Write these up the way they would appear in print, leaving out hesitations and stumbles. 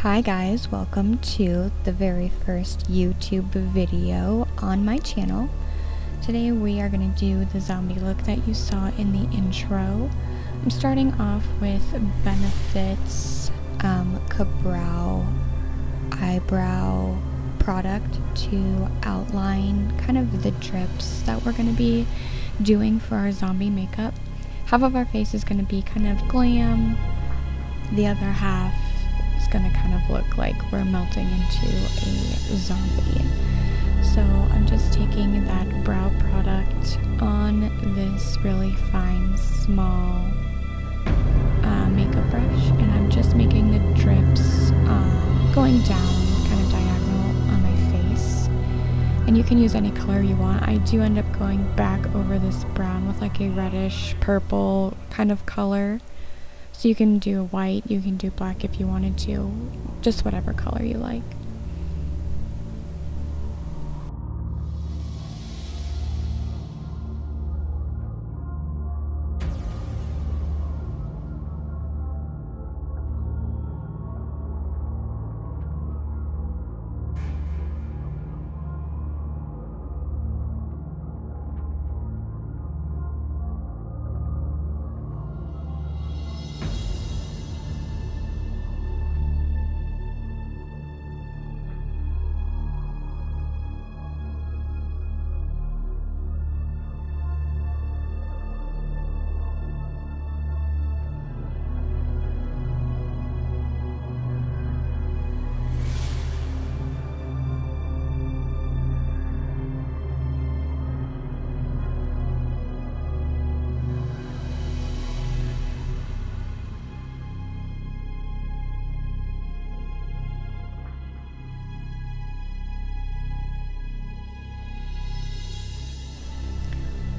Hi guys, welcome to the very first YouTube video on my channel. Today we are going to do the zombie look that you saw in the intro. I'm starting off with Benefit's Brow eyebrow product to outline kind of the drips that we're going to be doing for our zombie makeup. Half of our face is going to be kind of glam, the other half is going to kind of look like we're melting into a zombie. So I'm just taking that brow product on this really fine small makeup brush, and I'm just making the drips going down kind of diagonal on my face. And you can use any color you want. I do end up going back over this brown with like a reddish purple kind of color. So you can do white, you can do black if you wanted to, just whatever color you like.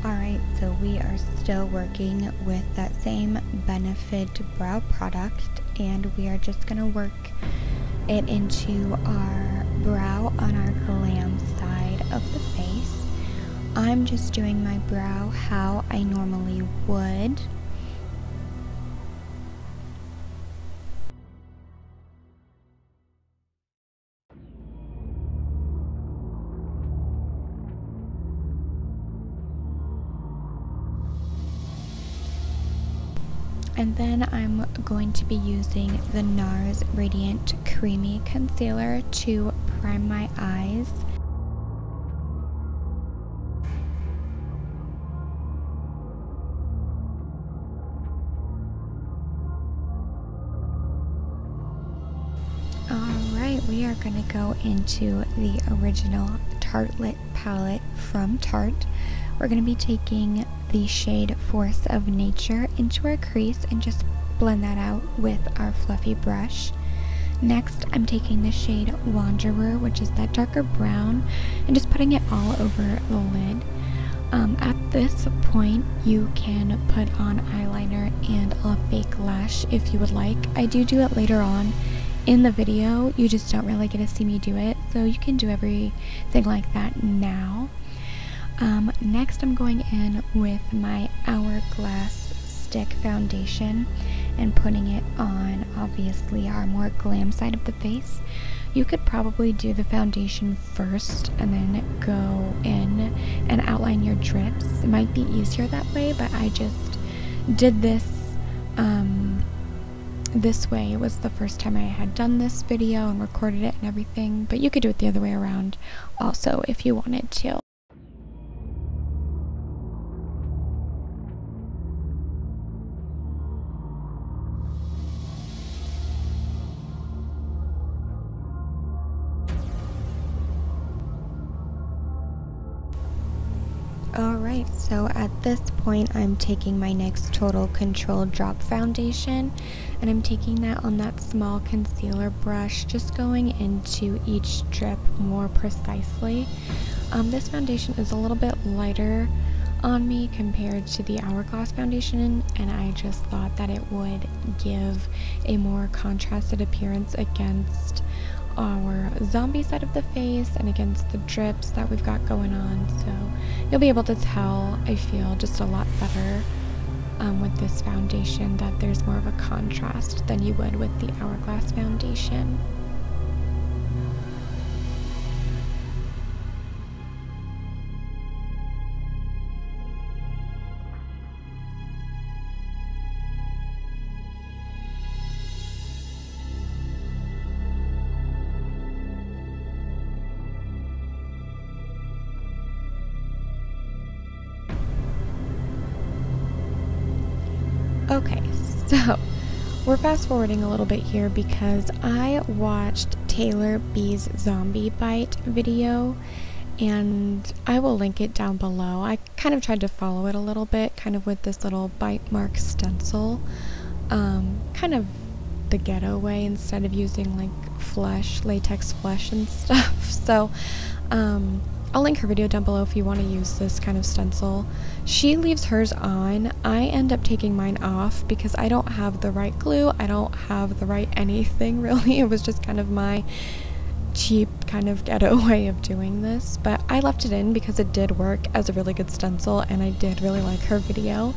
Alright, so we are still working with that same Benefit brow product, and we are just going to work it into our brow on our glam side of the face. I'm just doing my brow how I normally would. And then I'm going to be using the NARS Radiant Creamy Concealer to prime my eyes. Alright, we are going to go into the original Tartelette palette from Tarte. We're going to be taking the shade Force of Nature into our crease and just blend that out with our fluffy brush. Next, I'm taking the shade Wanderer, which is that darker brown, and just putting it all over the lid. At this point, you can put on eyeliner and a fake lash if you would like. I do it later on in the video. You just don't really get to see me do it, so you can do everything like that now. Next I'm going in with my Hourglass Stick Foundation and putting it on, obviously, our more glam side of the face. You could probably do the foundation first and then go in and outline your drips. It might be easier that way, but I just did this this way. It was the first time I had done this video and recorded it and everything, but you could do it the other way around also if you wanted to. Alright, so at this point I'm taking my NYX Total Control Drop Foundation, and I'm taking that on that small concealer brush, just going into each drip more precisely. This foundation is a little bit lighter on me compared to the Hourglass foundation, and I just thought that it would give a more contrasted appearance against our zombie side of the face and against the drips that we've got going on. So you'll be able to tell, I feel, just a lot better with this foundation, that there's more of a contrast than you would with the Hourglass foundation. Okay, so we're fast forwarding a little bit here because I watched Taylor B's zombie bite video, and I will link it down below. I kind of tried to follow it a little bit, kind of with this little bite mark stencil, kind of the ghetto way instead of using like latex flesh and stuff. So I'll link her video down below if you want to use this kind of stencil. She leaves hers on. I end up taking mine off because I don't have the right glue. I don't have the right anything really. It was just kind of my cheap kind of ghetto way of doing this, but I left it in because it did work as a really good stencil and I did really like her video.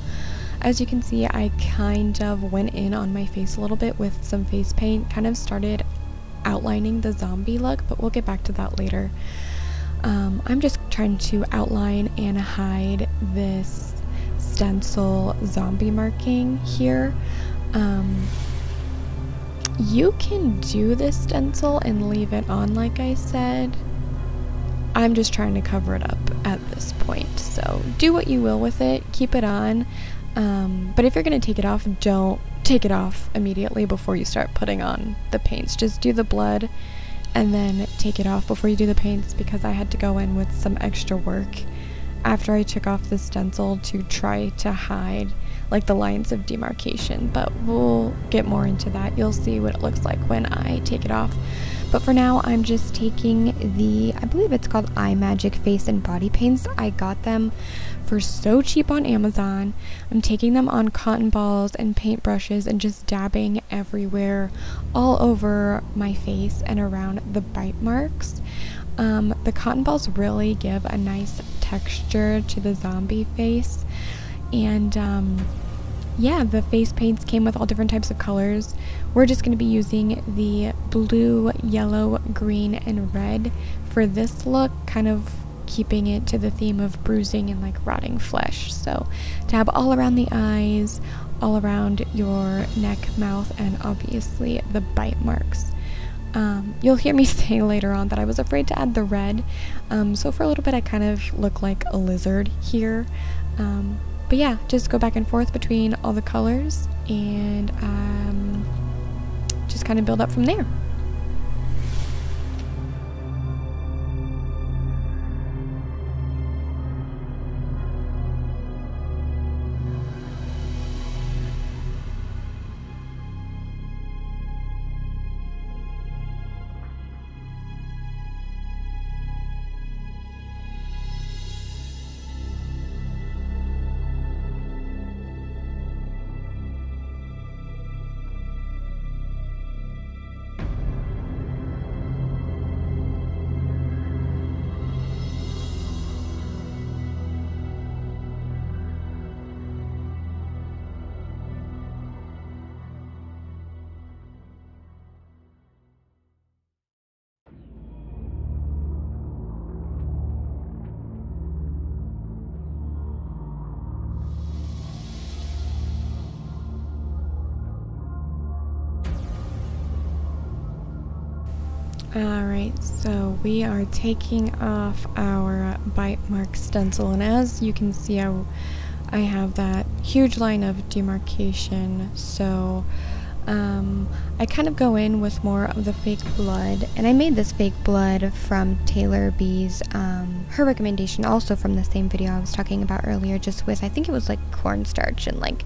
As you can see, I kind of went in on my face a little bit with some face paint, kind of started outlining the zombie look, but we'll get back to that later. I'm just trying to outline and hide this stencil zombie marking here. You can do this stencil and leave it on like I said. I'm just trying to cover it up at this point, so do what you will with it, keep it on. But if you're going to take it off, don't take it off immediately before you start putting on the paints. Just do the blood and then take it off before you do the paints, because I had to go in with some extra work after I took off the stencil to try to hide like the lines of demarcation, but we'll get more into that. You'll see what it looks like when I take it off. But for now, I'm just taking the, I believe it's called Eye Magic face and body paints. I got them for so cheap on Amazon. I'm taking them on cotton balls and paint brushes and just dabbing everywhere, all over my face and around the bite marks. The cotton balls really give a nice texture to the zombie face, and yeah, the face paints came with all different types of colors. We're just going to be using the blue, yellow, green, and red for this look, kind of keeping it to the theme of bruising and like rotting flesh. So dab all around the eyes, all around your neck, mouth, and obviously the bite marks. You'll hear me say later on that I was afraid to add the red, so for a little bit I kind of look like a lizard here. But yeah, just go back and forth between all the colors and just kind of build up from there. Alright, so we are taking off our bite mark stencil, and as you can see, I have that huge line of demarcation, so I kind of go in with more of the fake blood, and I made this fake blood from Taylor B's, her recommendation, also from the same video I was talking about earlier, just with, I think it was like cornstarch and like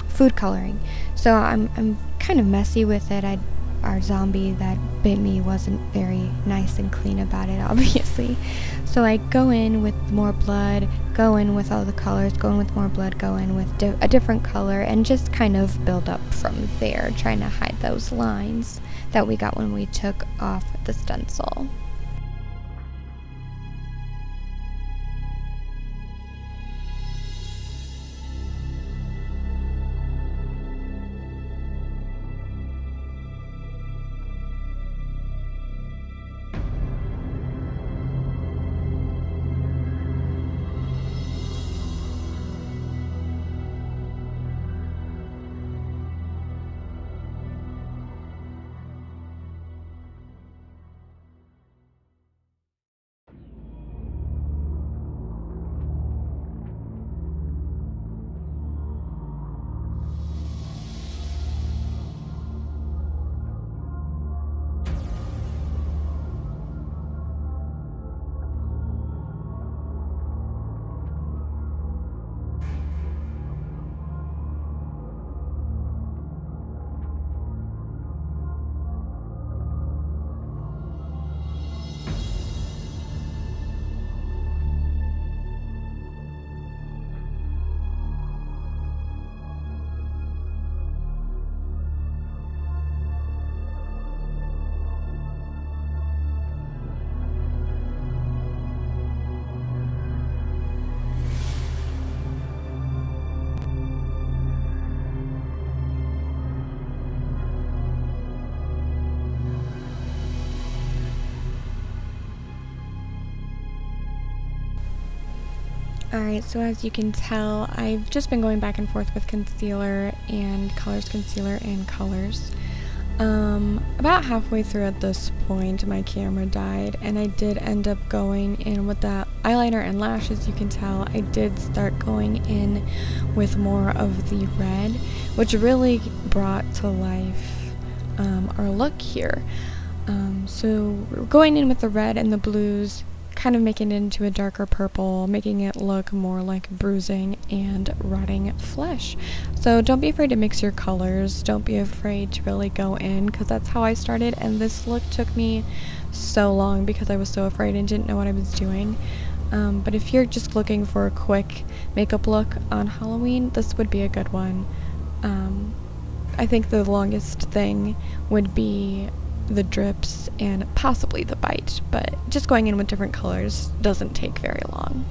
food coloring. So I'm kind of messy with it. Our zombie that bit me wasn't very nice and clean about it, obviously. So I go in with more blood, go in with all the colors, go in with more blood, go in with a different color, and just kind of build up from there, trying to hide those lines that we got when we took off the stencil. Alright, so as you can tell, I've just been going back and forth with concealer and colors. About halfway through at this point, my camera died, and I did end up going in with that eyeliner and lashes. You can tell I did start going in with more of the red, which really brought to life our look here. So we're going in with the red and the blues, kind of making it into a darker purple, making it look more like bruising and rotting flesh. So don't be afraid to mix your colors. Don't be afraid to really go in, because that's how I started, and this look took me so long because I was so afraid and didn't know what I was doing. But if you're just looking for a quick makeup look on Halloween, this would be a good one. I think the longest thing would be the drips and possibly the bite, but just going in with different colors doesn't take very long.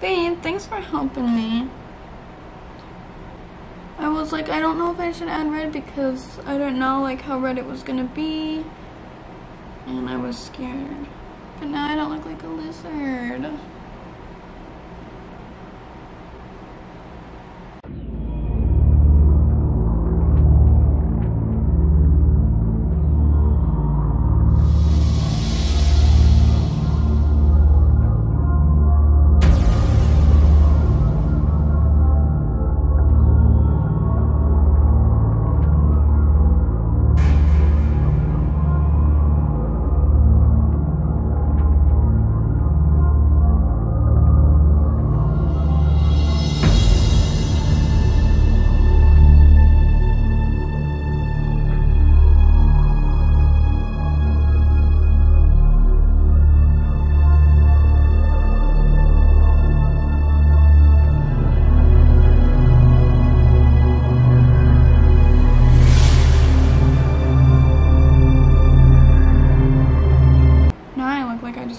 Babe, thanks for helping me. I was like, I don't know if I should add red because I don't know like how red it was gonna be. And I was scared. But now I don't look like a lizard.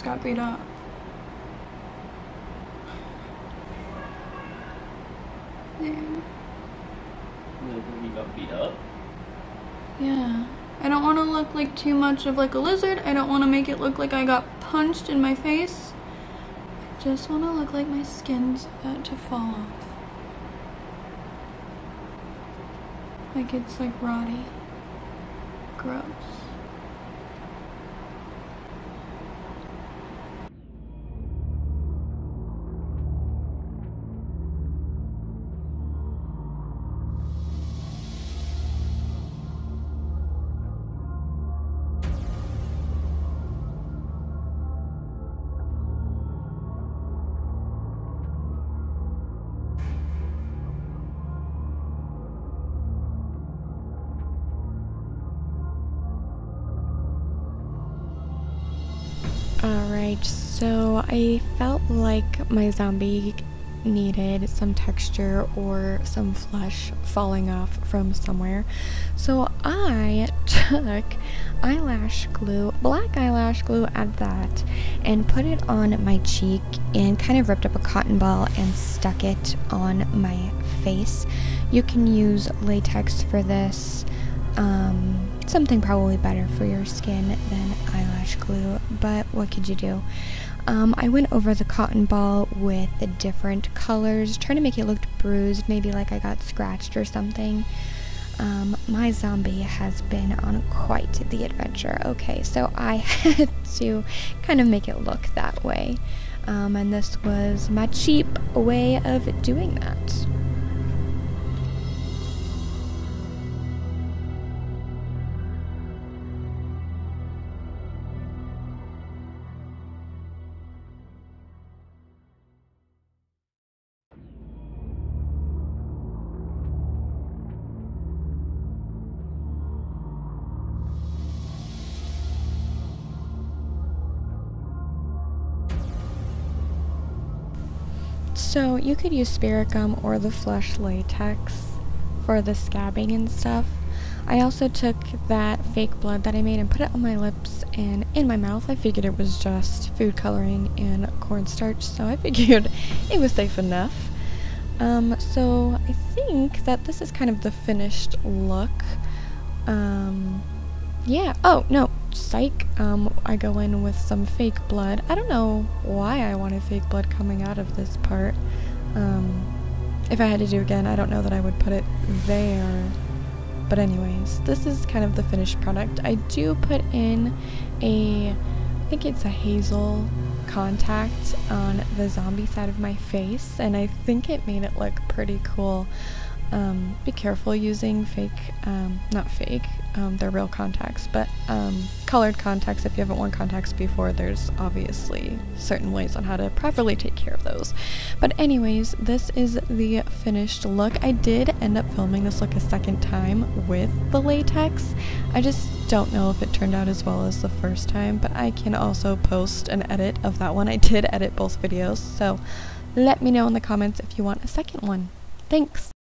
Got beat up. Yeah. You got beat up? Yeah. I don't want to look like too much of like a lizard. I don't want to make it look like I got punched in my face. I just want to look like my skin's about to fall off. Like it's like rotty. Gross. Alright, so I felt like my zombie needed some texture or some flesh falling off from somewhere. So I took eyelash glue, black eyelash glue at that, and put it on my cheek and kind of ripped up a cotton ball and stuck it on my face. You can use latex for this. Something probably better for your skin than eyelash glue, but what could you do? I went over the cotton ball with the different colors, trying to make it look bruised, maybe like I got scratched or something. My zombie has been on quite the adventure. Okay, so I had to kind of make it look that way, and this was my cheap way of doing that. So you could use spirit gum or the Flush latex for the scabbing and stuff. I also took that fake blood that I made and put it on my lips and in my mouth. I figured it was just food coloring and cornstarch, so I figured it was safe enough. So I think that this is kind of the finished look. Yeah, oh, no, psych, I go in with some fake blood. I don't know why I wanted fake blood coming out of this part. If I had to do again, I don't know that I would put it there. But anyways, this is kind of the finished product. I do put in I think it's a hazel contact on the zombie side of my face, and I think it made it look pretty cool. Be careful using fake, not fake, they're real contacts, but colored contacts. If you haven't worn contacts before, there's obviously certain ways on how to properly take care of those. But anyways, this is the finished look. I did end up filming this look a second time with the latex. I just don't know if it turned out as well as the first time, but I can also post an edit of that one. I did edit both videos, so let me know in the comments if you want a second one. Thanks!